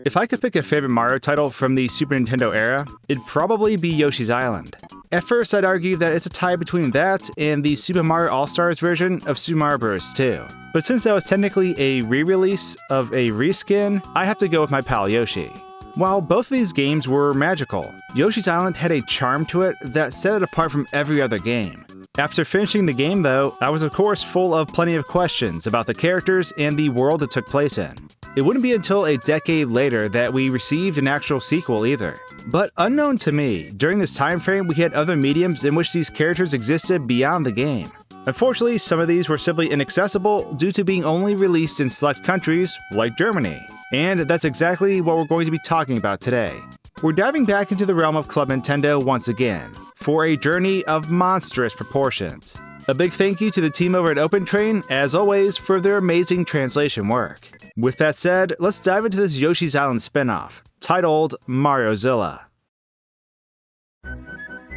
If I could pick a favorite Mario title from the Super Nintendo era, it'd probably be Yoshi's Island. At first, I'd argue that it's a tie between that and the Super Mario All-Stars version of Super Mario Bros. 2. But since that was technically a re-release of a reskin, I have to go with my pal Yoshi. While both of these games were magical, Yoshi's Island had a charm to it that set it apart from every other game. After finishing the game though, I was of course full of plenty of questions about the characters and the world it took place in. It wouldn't be until a decade later that we received an actual sequel either. But unknown to me, during this time frame we had other mediums in which these characters existed beyond the game. Unfortunately, some of these were simply inaccessible due to being only released in select countries, like Germany. And that's exactly what we're going to be talking about today. We're diving back into the realm of Club Nintendo once again, for a journey of monstrous proportions. A big thank you to the team over at Open Train, as always, for their amazing translation work. With that said, let's dive into this Yoshi's Island spin-off, titled MARIOZILLA.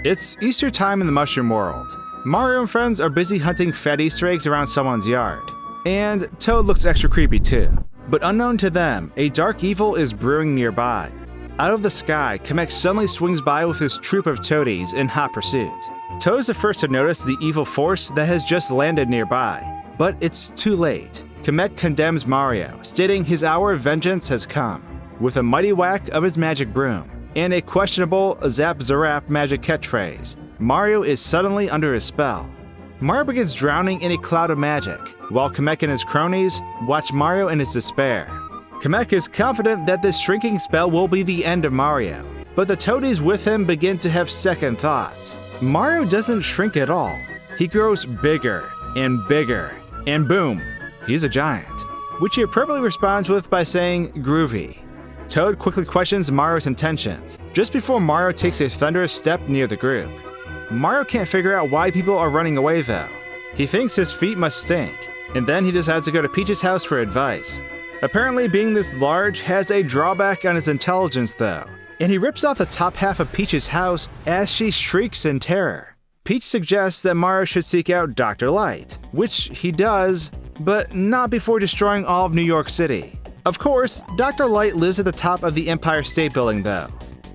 It's Easter time in the Mushroom World. Mario and friends are busy hunting fat Easter eggs around someone's yard. And Toad looks extra creepy too. But unknown to them, a dark evil is brewing nearby. Out of the sky, Kamek suddenly swings by with his troop of toadies in hot pursuit. Toad is the first to notice the evil force that has just landed nearby. But it's too late. Kamek condemns Mario, stating his hour of vengeance has come. With a mighty whack of his magic broom, and a questionable zap-zarap magic catchphrase, Mario is suddenly under his spell. Mario begins drowning in a cloud of magic, while Kamek and his cronies watch Mario in his despair. Kamek is confident that this shrinking spell will be the end of Mario, but the toadies with him begin to have second thoughts. Mario doesn't shrink at all. He grows bigger, and boom, he's a giant, which he appropriately responds with by saying, "Groovy." Toad quickly questions Mario's intentions, just before Mario takes a thunderous step near the group. Mario can't figure out why people are running away though. He thinks his feet must stink, and then he decides to go to Peach's house for advice. Apparently being this large has a drawback on his intelligence though, and he rips off the top half of Peach's house as she shrieks in terror. Peach suggests that Mario should seek out Dr. Light, which he does, but not before destroying all of New York City. Of course, Dr. Light lives at the top of the Empire State Building though.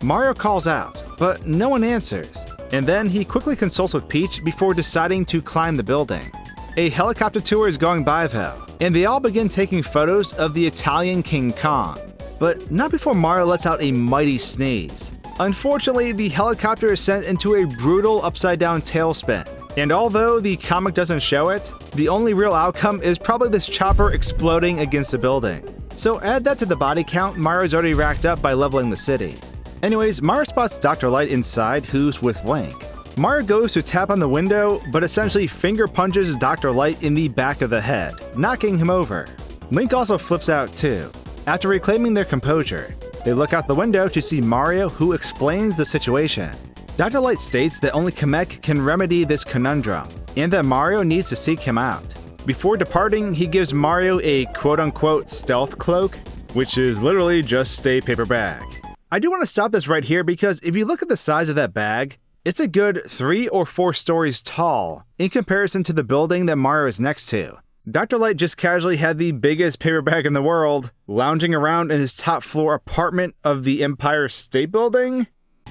Mario calls out, but no one answers. And then he quickly consults with Peach before deciding to climb the building. A helicopter tour is going by though, and they all begin taking photos of the Italian King Kong. But not before Mario lets out a mighty sneeze. Unfortunately, the helicopter is sent into a brutal upside-down tailspin. And although the comic doesn't show it, the only real outcome is probably this chopper exploding against the building. So add that to the body count Mario's already racked up by leveling the city. Anyways, Mario spots Dr. Light inside, who's with Link. Mario goes to tap on the window, but essentially finger punches Dr. Light in the back of the head, knocking him over. Link also flips out too. After reclaiming their composure, they look out the window to see Mario, who explains the situation. Dr. Light states that only Kamek can remedy this conundrum, and that Mario needs to seek him out. Before departing, he gives Mario a quote-unquote stealth cloak, which is literally just a paper bag. I do want to stop this right here because if you look at the size of that bag, it's a good 3 or 4 stories tall in comparison to the building that Mario is next to. Dr. Light just casually had the biggest paper bag in the world, lounging around in his top floor apartment of the Empire State Building.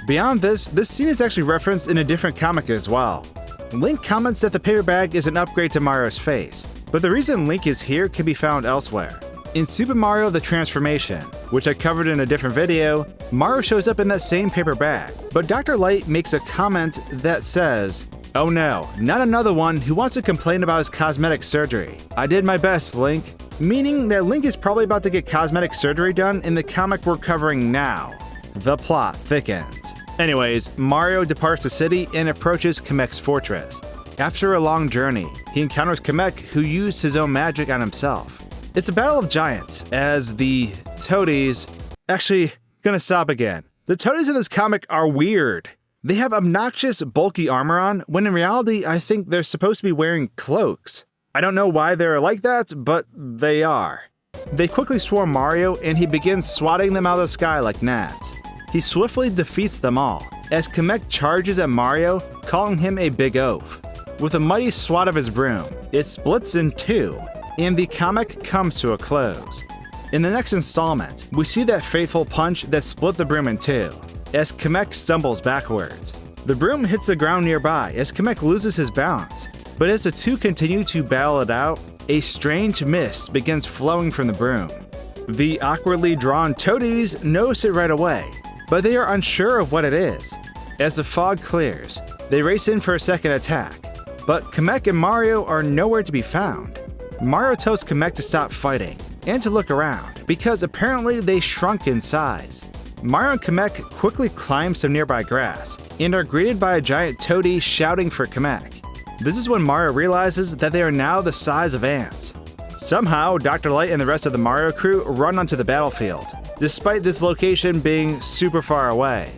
Beyond this scene is actually referenced in a different comic as well. Link comments that the paper bag is an upgrade to Mario's face, but the reason Link is here can be found elsewhere. In Super Mario The Transformation, which I covered in a different video, Mario shows up in that same paper bag, but Dr. Light makes a comment that says, "Oh no, not another one who wants to complain about his cosmetic surgery. I did my best, Link." Meaning that Link is probably about to get cosmetic surgery done in the comic we're covering now. The plot thickens. Anyways, Mario departs the city and approaches Kamek's fortress. After a long journey, he encounters Kamek, who used his own magic on himself. It's a battle of giants, as the toadies... Actually, gonna stop again. The toadies in this comic are weird. They have obnoxious, bulky armor on, when in reality, I think they're supposed to be wearing cloaks. I don't know why they're like that, but they are. They quickly swarm Mario, and he begins swatting them out of the sky like gnats. He swiftly defeats them all, as Kamek charges at Mario, calling him a big oaf. With a mighty swat of his broom, it splits in two, and the comic comes to a close. In the next installment, we see that fateful punch that split the broom in two, as Kamek stumbles backwards. The broom hits the ground nearby as Kamek loses his balance, but as the two continue to battle it out, a strange mist begins flowing from the broom. The awkwardly drawn toadies notice it right away, but they are unsure of what it is. As the fog clears, they race in for a second attack, but Kamek and Mario are nowhere to be found. Mario tells Kamek to stop fighting and to look around, because apparently they shrunk in size. Mario and Kamek quickly climb some nearby grass and are greeted by a giant toadie shouting for Kamek. This is when Mario realizes that they are now the size of ants. Somehow, Dr. Light and the rest of the Mario crew run onto the battlefield, despite this location being super far away.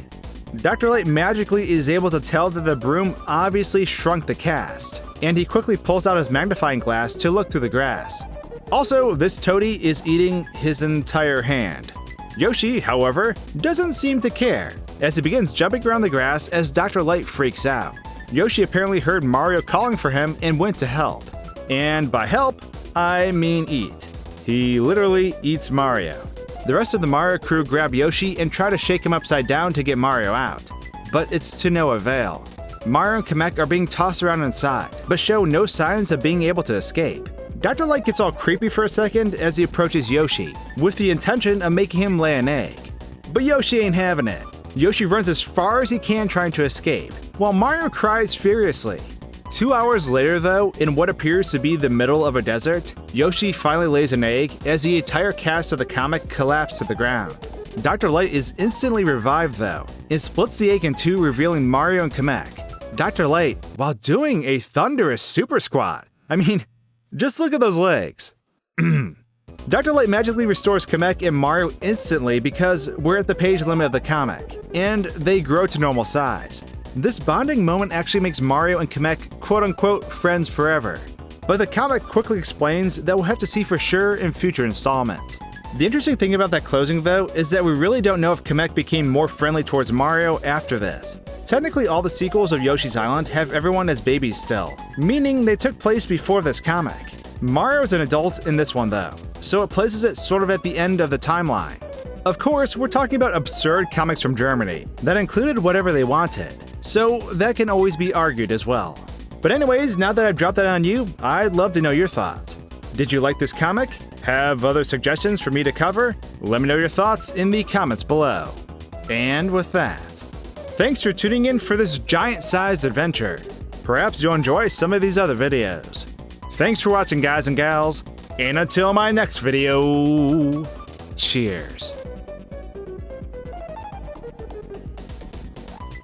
Dr. Light magically is able to tell that the broom obviously shrunk the cast, and he quickly pulls out his magnifying glass to look through the grass. Also, this toadie is eating his entire hand. Yoshi, however, doesn't seem to care, as he begins jumping around the grass as Dr. Light freaks out. Yoshi apparently heard Mario calling for him and went to help. And by help, I mean eat. He literally eats Mario. The rest of the Mario crew grab Yoshi and try to shake him upside down to get Mario out, but it's to no avail. Mario and Kamek are being tossed around inside, but show no signs of being able to escape. Dr. Light gets all creepy for a second as he approaches Yoshi, with the intention of making him lay an egg. But Yoshi ain't having it. Yoshi runs as far as he can trying to escape, while Mario cries furiously. 2 hours later though, in what appears to be the middle of a desert, Yoshi finally lays an egg as the entire cast of the comic collapse to the ground. Dr. Light is instantly revived though, and splits the egg in two, revealing Mario and Kamek. Dr. Light, while doing a thunderous super squat. I mean, just look at those legs. Dr. Light magically restores Kamek and Mario instantly because we're at the page limit of the comic, and they grow to normal size. This bonding moment actually makes Mario and Kamek quote-unquote friends forever. But the comic quickly explains that we'll have to see for sure in future installments. The interesting thing about that closing though is that we really don't know if Kamek became more friendly towards Mario after this. Technically all the sequels of Yoshi's Island have everyone as babies still, meaning they took place before this comic. Mario's an adult in this one though, so it places it sort of at the end of the timeline. Of course, we're talking about absurd comics from Germany that included whatever they wanted, so that can always be argued as well. But anyways, now that I've dropped that on you, I'd love to know your thoughts. Did you like this comic? Have other suggestions for me to cover? Let me know your thoughts in the comments below. And with that, thanks for tuning in for this giant-sized adventure. Perhaps you'll enjoy some of these other videos. Thanks for watching, guys and gals, and until my next video, cheers.